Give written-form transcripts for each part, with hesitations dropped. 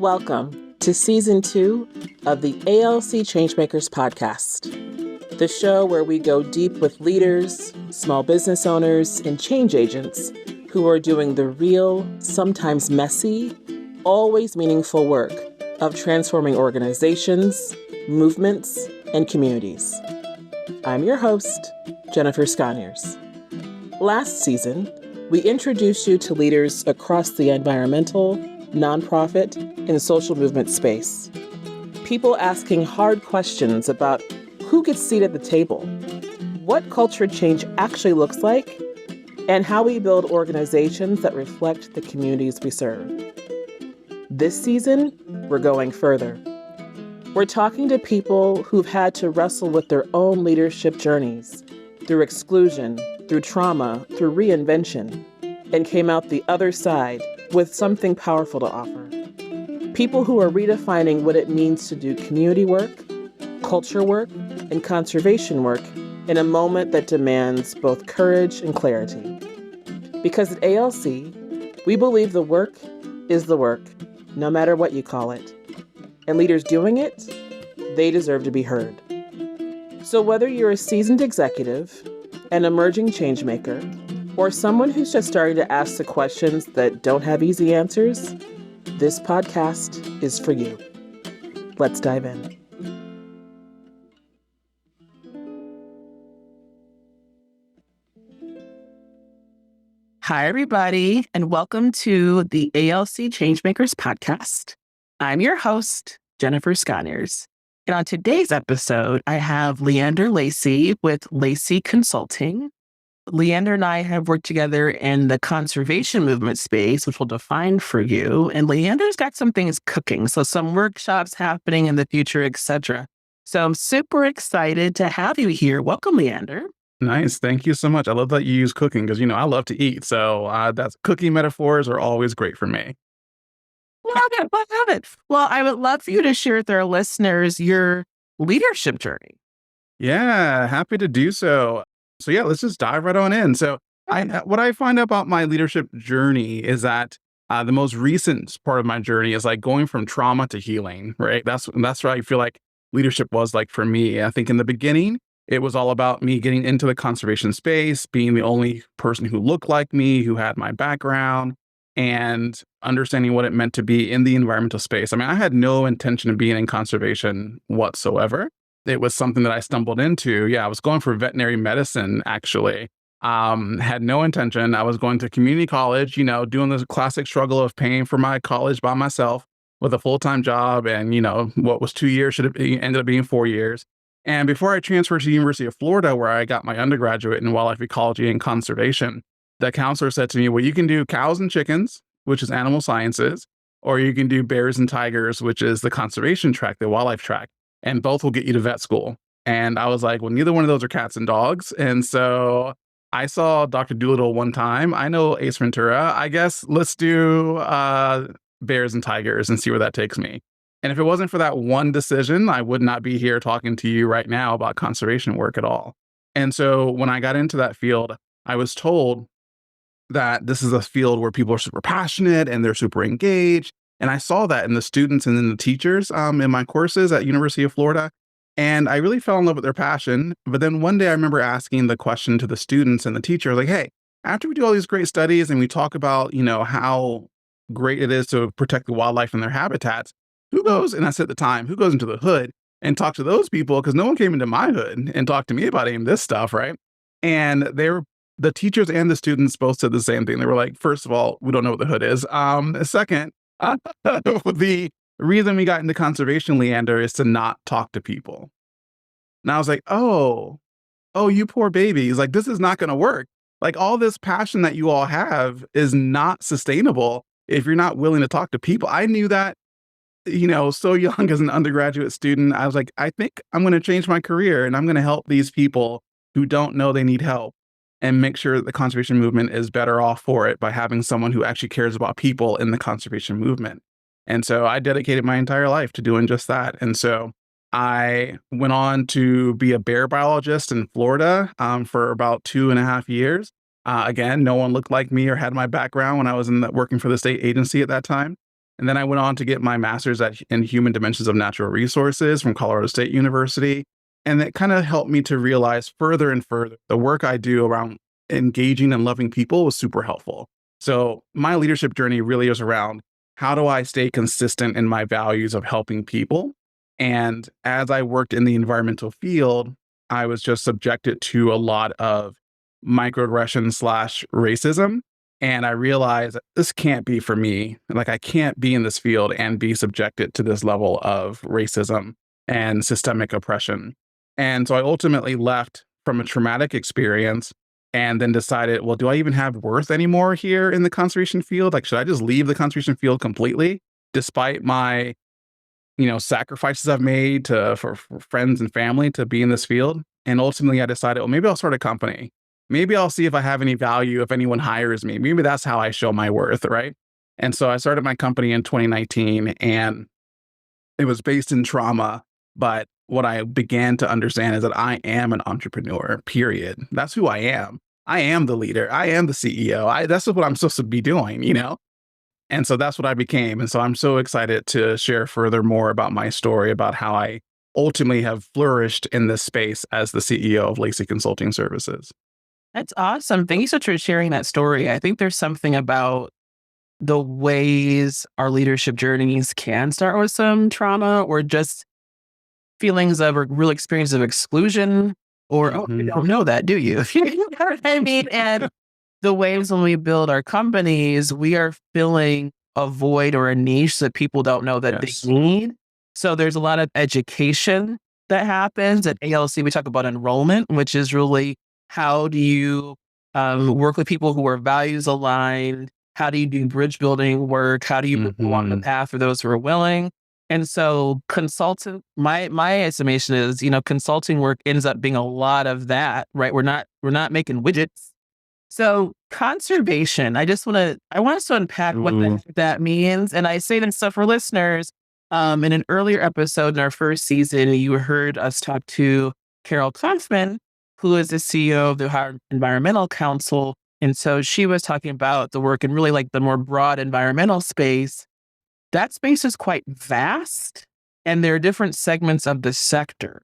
Welcome to Season 2 of the ALC ChangeMakers Podcast, the show where we go deep with leaders, small business owners, and change agents who are doing the real, sometimes messy, always meaningful work of transforming organizations, movements, and communities. I'm your host, Jennifer Sconyers. Last season, we introduced you to leaders across the environmental, nonprofit, and social movement space. People asking hard questions about who gets seated at the table, what culture change actually looks like, and how we build organizations that reflect the communities we serve. This season, we're going further. We're talking to people who've had to wrestle with their own leadership journeys, through exclusion, through trauma, through reinvention, and came out the other side with something powerful to offer. People who are redefining what it means to do community work, culture work, and conservation work in a moment that demands both courage and clarity. Because at ALC, we believe the work is the work, no matter what you call it. And leaders doing it, they deserve to be heard. So whether you're a seasoned executive, an emerging change maker, or someone who's just starting to ask the questions that don't have easy answers, this podcast is for you. Let's dive in. Hi, everybody, and welcome to the ALC ChangeMakers Podcast. I'm your host, Jennifer Sconyers. And on today's episode, I have Leander Lacy with Lacy Consulting. Leander and I have worked together in the conservation movement space, which we'll define for you. And Leander's got some things cooking, so some workshops happening in the future, etc. So I'm super excited to have you here. Welcome, Leander. Nice. Thank you so much. I love that you use cooking because, I love to eat. So that's cooking metaphors are always great for me. Love it. Well, I would love for you to share with our listeners your leadership journey. Yeah, happy to do so. So yeah, let's just dive right on in. So what I find about my leadership journey is that the most recent part of my journey is like going from trauma to healing, right? That's what I feel like leadership was like for me. I think in the beginning, it was all about me getting into the conservation space, being the only person who looked like me, who had my background, and understanding what it meant to be in the environmental space. I mean, I had no intention of being in conservation whatsoever. It was something that I stumbled into. Yeah, I was going for veterinary medicine, actually. Had no intention. I was going to community college, doing this classic struggle of paying for my college by myself with a full-time job. And, what was 2 years ended up being 4 years. And before I transferred to the University of Florida, where I got my undergraduate in wildlife ecology and conservation, the counselor said to me, well, you can do cows and chickens, which is animal sciences, or you can do bears and tigers, which is the conservation track, the wildlife track. And both will get you to vet school. And I was like, well, neither one of those are cats and dogs. And so I saw Dr. Dolittle one time. I know Ace Ventura. I guess let's do bears and tigers and see where that takes me. And if it wasn't for that one decision, I would not be here talking to you right now about conservation work at all. And so when I got into that field, I was told that this is a field where people are super passionate and they're super engaged. And I saw that in the students and in the teachers in my courses at University of Florida. And I really fell in love with their passion. But then one day I remember asking the question to the students and the teacher, like, hey, after we do all these great studies and we talk about, how great it is to protect the wildlife and their habitats, who goes, and I said at the time, who goes into the hood and talk to those people? Because no one came into my hood and talked to me about any of this stuff, right? And the teachers and the students both said the same thing. They were like, first of all, we don't know what the hood is. Second, the reason we got into conservation, Leander, is to not talk to people. And I was like, oh, you poor babies. Like, this is not going to work. Like, all this passion that you all have is not sustainable if you're not willing to talk to people. I knew that, so young as an undergraduate student. I was like, I think I'm going to change my career and I'm going to help these people who don't know they need help and make sure that the conservation movement is better off for it by having someone who actually cares about people in the conservation movement. And so I dedicated my entire life to doing just that. And so I went on to be a bear biologist in Florida for about 2.5 years. Again, no one looked like me or had my background when I was working for the state agency at that time. And then I went on to get my master's in human dimensions of natural resources from Colorado State University. And it kind of helped me to realize further and further the work I do around engaging and loving people was super helpful. So my leadership journey really is around how do I stay consistent in my values of helping people? And as I worked in the environmental field, I was just subjected to a lot of microaggression slash racism. And I realized that this can't be for me. Like, I can't be in this field and be subjected to this level of racism and systemic oppression. And so I ultimately left from a traumatic experience and then decided, well, do I even have worth anymore here in the conservation field? Like, should I just leave the conservation field completely, despite my, sacrifices I've made for friends and family to be in this field? And ultimately I decided, well, maybe I'll start a company. Maybe I'll see if I have any value if anyone hires me. Maybe that's how I show my worth, right? And so I started my company in 2019, and it was based in trauma. But what I began to understand is that I am an entrepreneur, period. That's who I am. I am the leader. I am the CEO. That's what I'm supposed to be doing. And so that's what I became. And so I'm so excited to share further more about my story, about how I ultimately have flourished in this space as the CEO of Lacy Consulting Services. That's awesome. Thank you so much for sharing that story. I think there's something about the ways our leadership journeys can start with some trauma or just feelings of or real experience of exclusion or, you don't know that, do you? You know what I mean? And the ways when we build our companies, we are filling a void or a niche that people don't know that they need. So there's a lot of education that happens. At ALC, we talk about enrollment, which is really how do you work with people who are values aligned? How do you do bridge building work? How do you put people on the path for those who are willing? And so my estimation is, consulting work ends up being a lot of that, right? We're not making widgets. So conservation, I want us to unpack what that means. And I say this stuff for listeners. In an earlier episode in our first season, you heard us talk to Carol Kaufman, who is the CEO of the Ohio Environmental Council. And so she was talking about the work in really like the more broad environmental space. That space is quite vast, and there are different segments of the sector.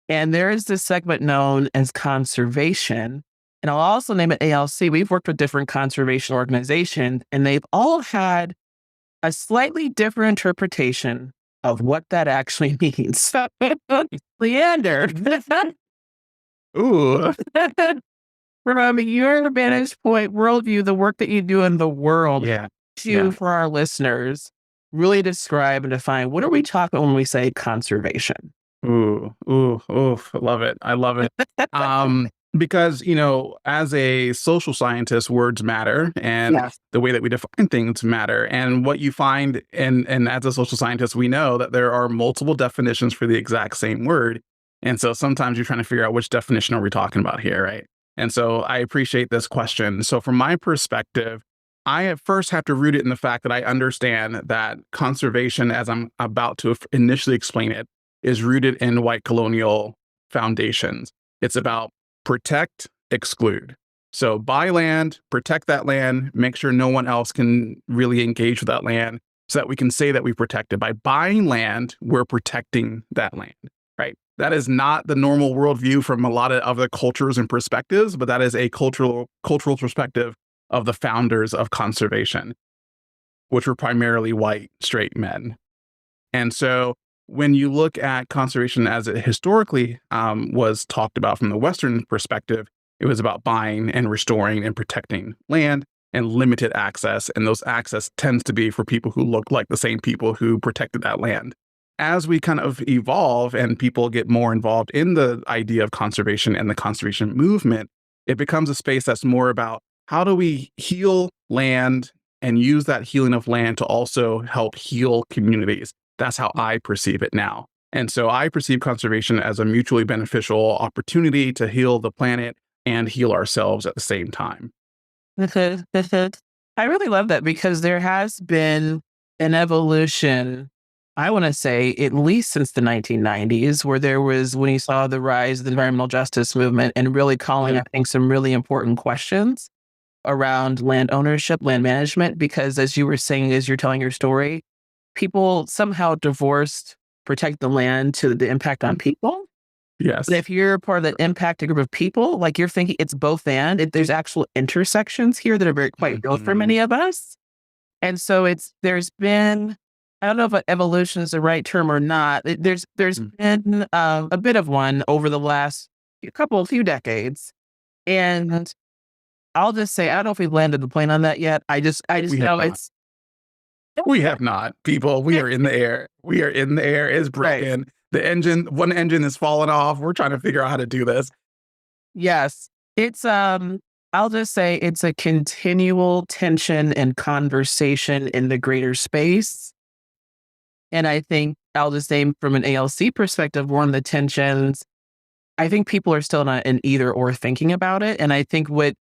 And there is this segment known as conservation. And I'll also name it ALC. We've worked with different conservation organizations, and they've all had a slightly different interpretation of what that actually means. Leander. Ooh. From your vantage point, worldview, the work that you do in the world, for our listeners, really describe and define what are we talking about when we say conservation? I love it. I love it. Because, as a social scientist, words matter, and the way that we define things matter. And what you find, and as a social scientist, we know that there are multiple definitions for the exact same word. And so sometimes you're trying to figure out which definition are we talking about here, right? And so I appreciate this question. So from my perspective, I at first have to root it in the fact that I understand that conservation, as I'm about to initially explain it, is rooted in white colonial foundations. It's about protect, exclude. So buy land, protect that land, make sure no one else can really engage with that land so that we can say that we protect it. By buying land, we're protecting that land, right? That is not the normal worldview from a lot of other cultures and perspectives, but that is a cultural perspective of the founders of conservation, which were primarily white, straight men. And so when you look at conservation as it historically was talked about from the Western perspective, it was about buying and restoring and protecting land and limited access. And those access tends to be for people who look like the same people who protected that land. As we kind of evolve and people get more involved in the idea of conservation and the conservation movement, it becomes a space that's more about how do we heal land and use that healing of land to also help heal communities. That's how I perceive it now. And so I perceive conservation as a mutually beneficial opportunity to heal the planet and heal ourselves at the same time. I really love that because there has been an evolution, I want to say, at least since the 1990s, where there was when you saw the rise of the environmental justice movement and really calling, I think, some really important questions around land ownership, land management, because as you were saying, as you're telling your story, people somehow divorced protect the land to the impact on people. Yes. But if you're part of that impacted group of people, like you're thinking it's both and, there's actual intersections here that are very quite real for many of us. And so there's been, I don't know if evolution is the right term or not. There's been a bit of one over the last few decades. And I'll just say, I don't know if we've landed the plane on that yet. I just know it's. We have not, people. We are in the air. We are in the air. It's broken. Right. One engine is falling off. We're trying to figure out how to do this. Yes. It's, I'll just say it's a continual tension and conversation in the greater space. And I think I'll just say from an ALC perspective, one of the tensions, I think people are still not in either or thinking about it. And I think what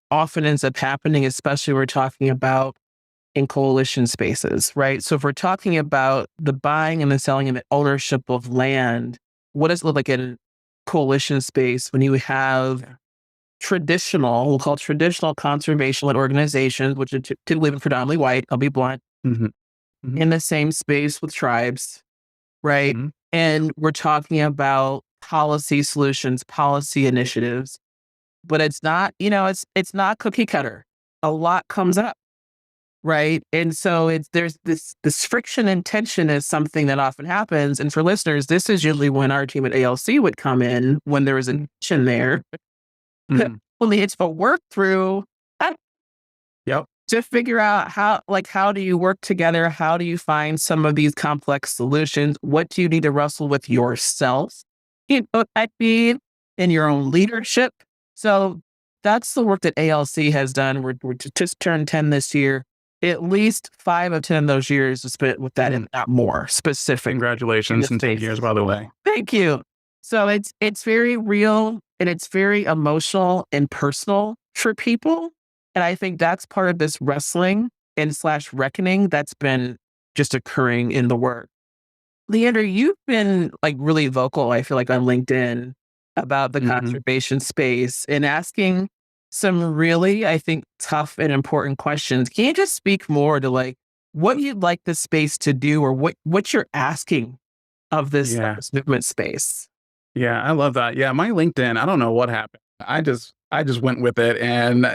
often ends up happening, especially we're talking about in coalition spaces, right? So if we're talking about the buying and the selling and the ownership of land, what does it look like in coalition space when you have we'll call traditional conservation organizations, which are typically predominantly white, I'll be blunt, in the same space with tribes, right? And we're talking about policy solutions, policy initiatives, but it's not, it's not cookie cutter. A lot comes up. Right. And so there's this friction and tension is something that often happens. And for listeners, this is usually when our team at ALC would come in when there was a tension there. Only it's a work through to figure out how do you work together? How do you find some of these complex solutions? What do you need to wrestle with yourself? I mean, in your own leadership. So that's the work that ALC has done. We're just turned 10 this year. At least 5 of 10 of those years is spent with that and not more specific. Congratulations in 10 years, by the way. Thank you. So it's very real and it's very emotional and personal for people. And I think that's part of this wrestling and / reckoning that's been just occurring in the work. Leander, you've been like really vocal, I feel like, on LinkedIn about the conservation space and asking some really, I think, tough and important questions. Can you just speak more to like what you'd like the space to do or what you're asking of this movement space? Yeah, I love that. Yeah, my LinkedIn, I don't know what happened. I just went with it and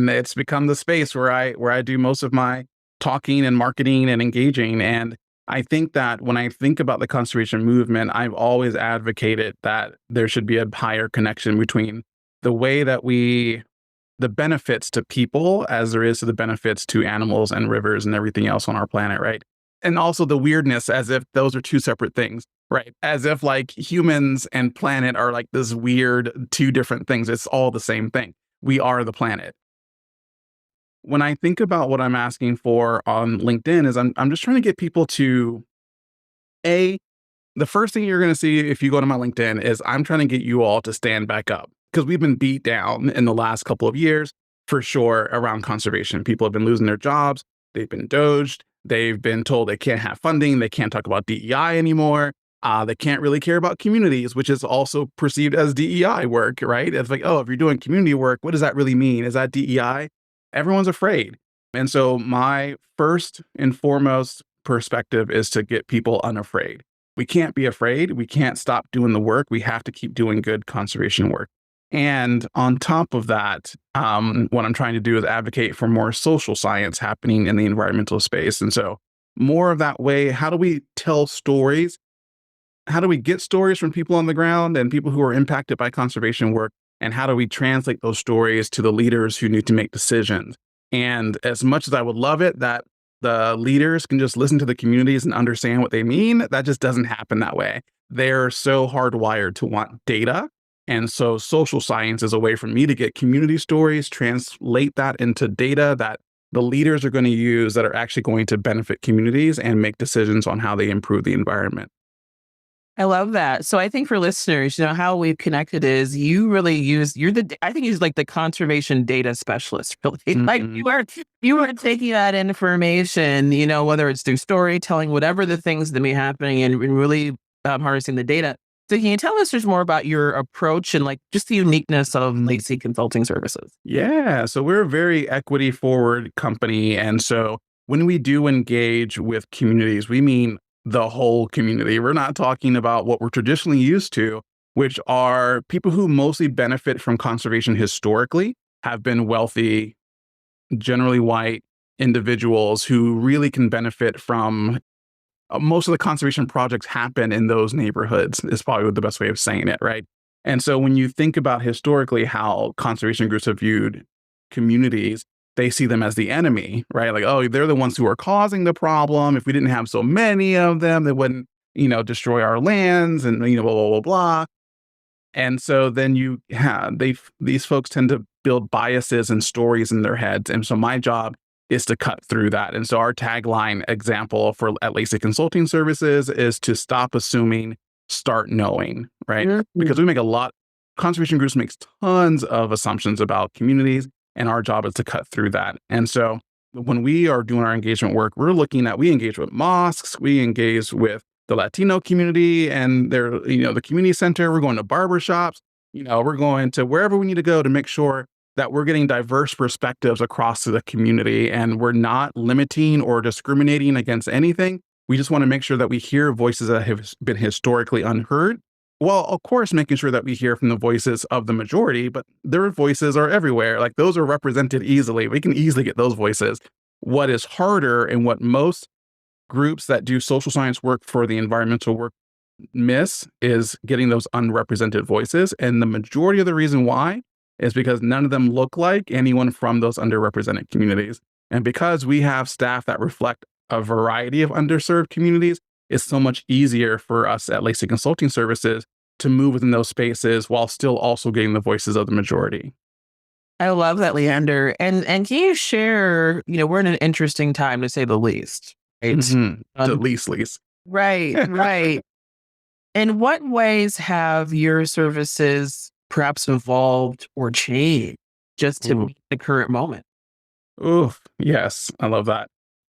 it's become the space where I do most of my talking and marketing and engaging. And I think that when I think about the conservation movement, I've always advocated that there should be a higher connection between the way that the benefits to people as there is to the benefits to animals and rivers and everything else on our planet, right? And also the weirdness as if those are two separate things, right? As if like humans and planet are like this weird two different things. It's all the same thing. We are the planet. When I think about what I'm asking for on LinkedIn is I'm just trying to get people to the first thing you're going to see if you go to my LinkedIn is I'm trying to get you all to stand back up. Because we've been beat down in the last couple of years, for sure, around conservation. People have been losing their jobs. They've been doged. They've been told they can't have funding. They can't talk about DEI anymore. They can't really care about communities, which is also perceived as DEI work, right? It's like, oh, if you're doing community work, what does that really mean? Is that DEI? Everyone's afraid. And so my first and foremost perspective is to get people unafraid. We can't be afraid. We can't stop doing the work. We have to keep doing good conservation work. And on top of that, what I'm trying to do is advocate for more social science happening in the environmental space. And so more of that way, how do we tell stories? How do we get stories from people on the ground and people who are impacted by conservation work? And how do we translate those stories to the leaders who need to make decisions? And as much as I would love it that the leaders can just listen to the communities and understand what they mean, that just doesn't happen that way. They're so hardwired to want data. And so social science is a way for me to get community stories, translate that into data that the leaders are going to use that are actually going to benefit communities and make decisions on how they improve the environment. I love that. So I think for listeners, how we've connected is you really you're like the conservation data specialist. Really. Like you are taking that information, whether it's through storytelling, whatever the things that may be happening and really harnessing the data. So can you tell listeners more about your approach and like just the uniqueness of Lacy Consulting Services? Yeah. So we're a very equity forward company. And so when we do engage with communities, we mean the whole community. We're not talking about what we're traditionally used to, which are people who mostly benefit from conservation historically, have been wealthy, generally white individuals who really can benefit from most of the conservation projects happen in those neighborhoods, is probably the best way of saying it, right? And so when you think about historically how conservation groups have viewed communities, they see them as the enemy, right? Like, oh, they're the ones who are causing the problem. If we didn't have so many of them, they wouldn't, destroy our lands and, blah, blah, blah, blah. And so then these folks tend to build biases and stories in their heads. And so my job is to cut through that. And so our tagline example for at Lacy Consulting Services is to stop assuming, start knowing, right? Mm-hmm. Because conservation groups makes tons of assumptions about communities, and our job is to cut through that. And so when we are doing our engagement work, we engage with mosques, we engage with the Latino community and the community center. We're going to barbershops, we're going to wherever we need to go to make sure that we're getting diverse perspectives across the community, and we're not limiting or discriminating against anything. We just want to make sure that we hear voices that have been historically unheard. Well, of course, making sure that we hear from the voices of the majority, but their voices are everywhere. Like, those are represented easily. We can easily get those voices. What is harder, and what most groups that do social science work for the environmental work miss, is getting those unrepresented voices. And the majority of the reason why is because none of them look like anyone from those underrepresented communities. And because we have staff that reflect a variety of underserved communities, it's so much easier for us at Lacy Consulting Services to move within those spaces while still also getting the voices of the majority. I love that, Leander. And can you share, we're in an interesting time, to say the least, right? Mm-hmm. The least. Right, right. In what ways have your services perhaps evolved or changed just to meet the current moment? Oof, yes, I love that.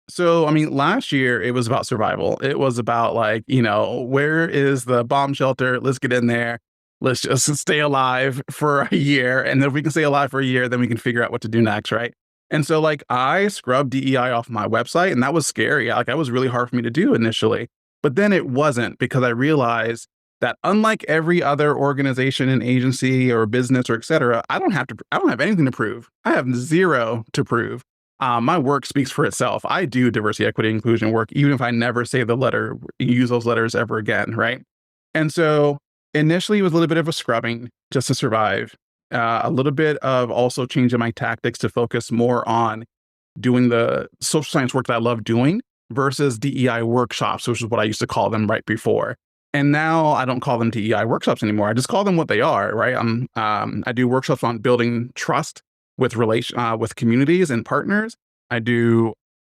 So, last year it was about survival. It was about where is the bomb shelter? Let's get in there. Let's just stay alive for a year. And if we can stay alive for a year, then we can figure out what to do next, right? And so I scrubbed DEI off my website, and that was scary. That was really hard for me to do initially. But then it wasn't, because I realized that unlike every other organization and agency or business or et cetera, I don't have anything to prove. I have zero to prove. My work speaks for itself. I do diversity, equity, inclusion work, even if I never say use those letters ever again, right? And so initially it was a little bit of a scrubbing just to survive, a little bit of also changing my tactics to focus more on doing the social science work that I love doing versus DEI workshops, which is what I used to call them right before. And now I don't call them DEI workshops anymore. I just call them what they are, right? I do workshops on building trust with communities and partners. I do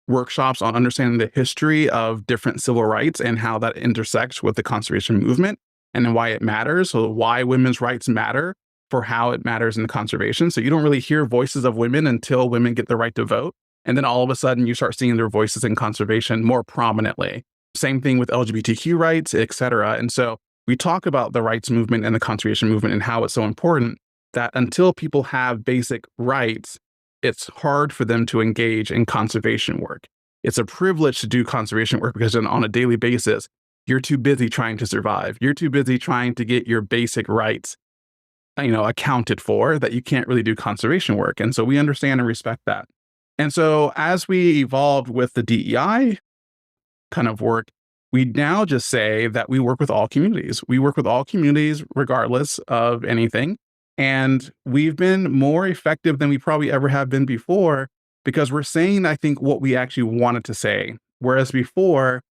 workshops on understanding the history of different civil rights and how that intersects with the conservation movement and then why it matters. So why women's rights matter for how it matters in the conservation. So you don't really hear voices of women until women get the right to vote. And then all of a sudden you start seeing their voices in conservation more prominently. Same thing with LGBTQ rights, et cetera. And so we talk about the rights movement and the conservation movement and how it's so important that until people have basic rights, it's hard for them to engage in conservation work. It's a privilege to do conservation work because on a daily basis, you're too busy trying to survive. You're too busy trying to get your basic rights, accounted for, that you can't really do conservation work. And so we understand and respect that. And so as we evolved with the DEI kind of work, we now just say that we work with all communities. We work with all communities regardless of anything. And we've been more effective than we probably ever have been before because we're saying, I think, what we actually wanted to say. Whereas before,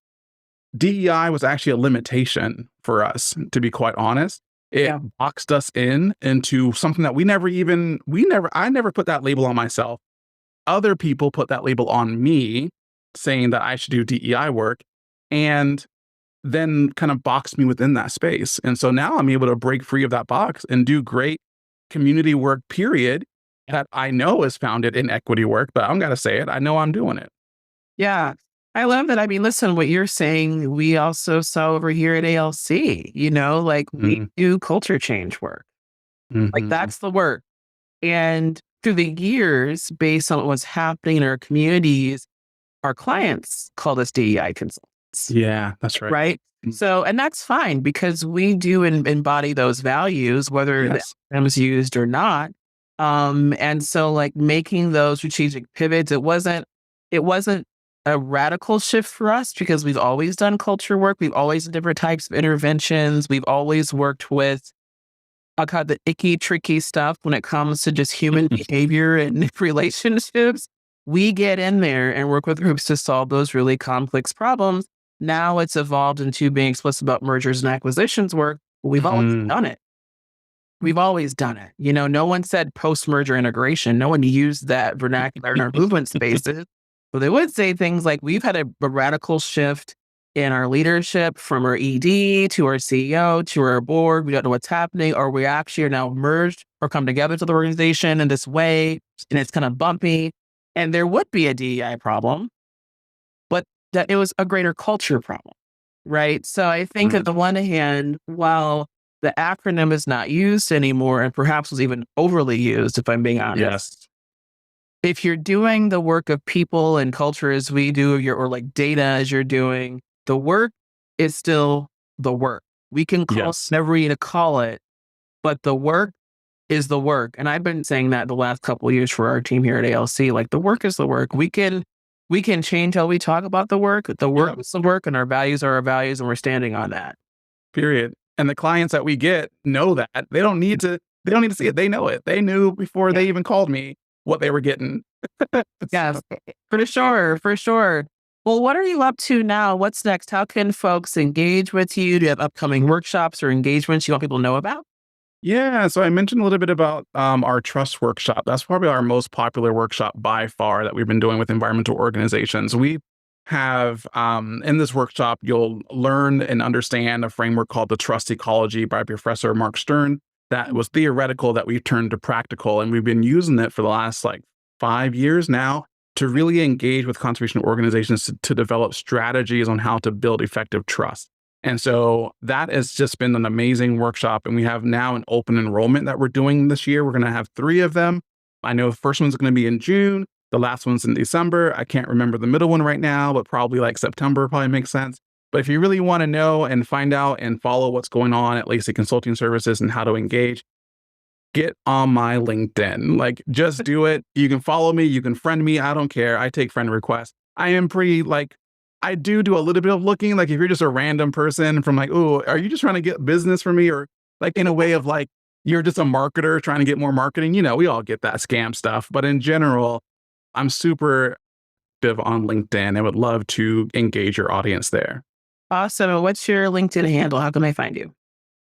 DEI was actually a limitation for us, to be quite honest. It boxed us into something that I never put that label on myself. Other people put that label on me, saying that I should do DEI work, and then kind of boxed me within that space. And so now I'm able to break free of that box and do great community work, period, that I know is founded in equity work, but I'm going to say it. I know I'm doing it. Yeah. I love that. Listen, what you're saying, we also saw over here at ALC, we do culture change work. That's the work. And through the years, based on what was happening in our communities, our clients called us DEI consultants. Yeah, that's right. Right. So, and that's fine because we do embody those values, whether the acronym is used or not. And so like making those strategic pivots, it wasn't a radical shift for us because we've always done culture work. We've always done different types of interventions. We've always worked with, I'll call it the icky, tricky stuff when it comes to just human behavior and relationships. We get in there and work with groups to solve those really complex problems. Now it's evolved into being explicit about mergers and acquisitions work. We've always done it. We've always done it. You know, no one said post-merger integration. No one used that vernacular in our movement spaces. But they would say things like, we've had a radical shift in our leadership from our ED to our CEO to our board. We don't know what's happening, or we actually are now merged or come together to the organization in this way. And it's kind of bumpy. And there would be a DEI problem, but that it was a greater culture problem, right? So I think on the one hand, while the acronym is not used anymore and perhaps was even overly used, if I'm being honest, if you're doing the work of people and culture as we do, or like data as you're doing, the work is still the work. We can call whatever we need to call it, but the work is the work. And I've been saying that the last couple of years for our team here at ALC, like the work is the work. We can change how we talk about the work. The work is the work, and our values are our values, and we're standing on that. Period. And the clients that we get know that. They don't need to see it. They know it. They knew before they even called me what they were getting. Yes, for sure. Well, what are you up to now? What's next? How can folks engage with you? Do you have upcoming workshops or engagements you want people to know about? Yeah, so I mentioned a little bit about our trust workshop. That's probably our most popular workshop by far that we've been doing with environmental organizations. We have in this workshop, you'll learn and understand a framework called the Trust Ecology by Professor Mark Stern. That was theoretical that we've turned to practical, and we've been using it for the last 5 years now to really engage with conservation organizations to develop strategies on how to build effective trust. And so that has just been an amazing workshop. And we have now an open enrollment that we're doing this year. We're going to have 3 of them. I know the first one's going to be in June. The last one's in December. I can't remember the middle one right now, but probably September probably makes sense. But if you really want to know and find out and follow what's going on at Lacy Consulting Services and how to engage, get on my LinkedIn. Just do it. You can follow me. You can friend me. I don't care. I take friend requests. I am pretty I do a little bit of looking. If you're just a random person from oh, are you just trying to get business from me? Or in a way of you're just a marketer trying to get more marketing. We all get that scam stuff. But in general, I'm super active on LinkedIn and would love to engage your audience there. Awesome. What's your LinkedIn handle? How can I find you?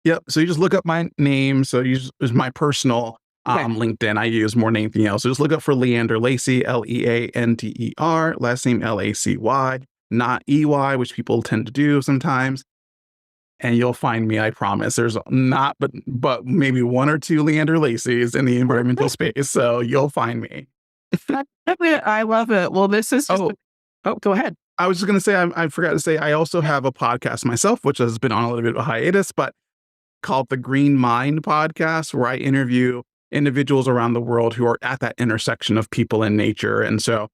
Yep. So you just look up my name. So use my personal LinkedIn. I use more than anything else. So just look up for Leander Lacy, Leander, last name Lacy, not EY, which people tend to do sometimes. And you'll find me, I promise. There's not, but maybe 1 or 2 Leander Lacys in the environmental space. So you'll find me. I love it. Well, this is just go ahead. I was just going to say, I forgot to say, I also have a podcast myself, which has been on a little bit of a hiatus, but called the Green Mind Podcast, where I interview individuals around the world who are at that intersection of people and nature. And so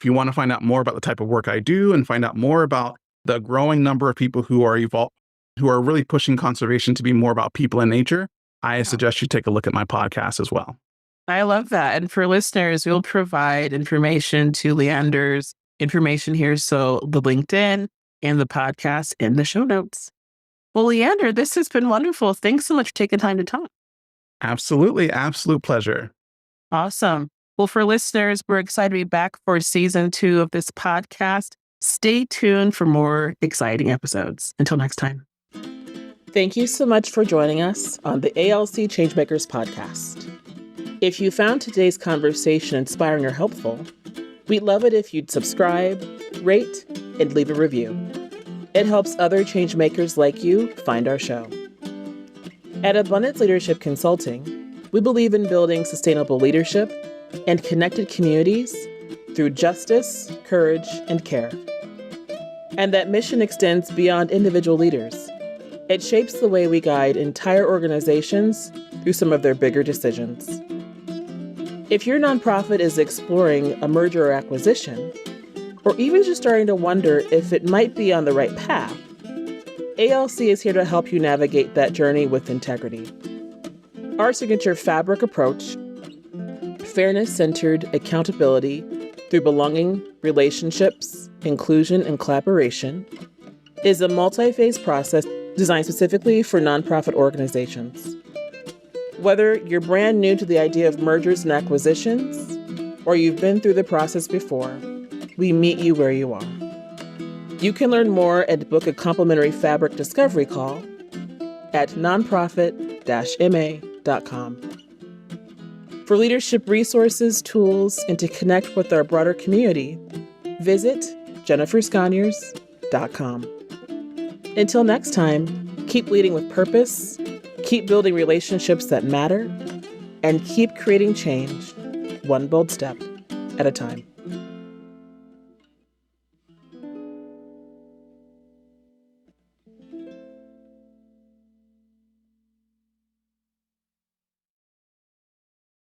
if you want to find out more about the type of work I do and find out more about the growing number of people who are really pushing conservation to be more about people and nature, I suggest you take a look at my podcast as well. I love that. And for listeners, we'll provide information to Leander's information here. So the LinkedIn and the podcast in the show notes. Well, Leander, this has been wonderful. Thanks so much for taking time to talk. Absolutely. Absolute pleasure. Awesome. Well, for listeners, we're excited to be back for season 2 of this podcast. Stay tuned for more exciting episodes. Until next time. Thank you so much for joining us on the ALC ChangeMakers Podcast. If you found today's conversation inspiring or helpful, we'd love it if you'd subscribe, rate, and leave a review. It helps other changemakers like you find our show. At Abundance Leadership Consulting, we believe in building sustainable leadership and connected communities through justice, courage, and care. And that mission extends beyond individual leaders. It shapes the way we guide entire organizations through some of their bigger decisions. If your nonprofit is exploring a merger or acquisition, or even just starting to wonder if it might be on the right path, ALC is here to help you navigate that journey with integrity. Our signature fabric approach, fairness-centered accountability through belonging, relationships, inclusion, and collaboration, is a multi-phase process designed specifically for nonprofit organizations. Whether you're brand new to the idea of mergers and acquisitions, or you've been through the process before, we meet you where you are. You can learn more and book a complimentary fabric discovery call at nonprofit-ma.com. For leadership resources, tools, and to connect with our broader community, visit jennifersconyers.com. Until next time, keep leading with purpose, keep building relationships that matter, and keep creating change one bold step at a time.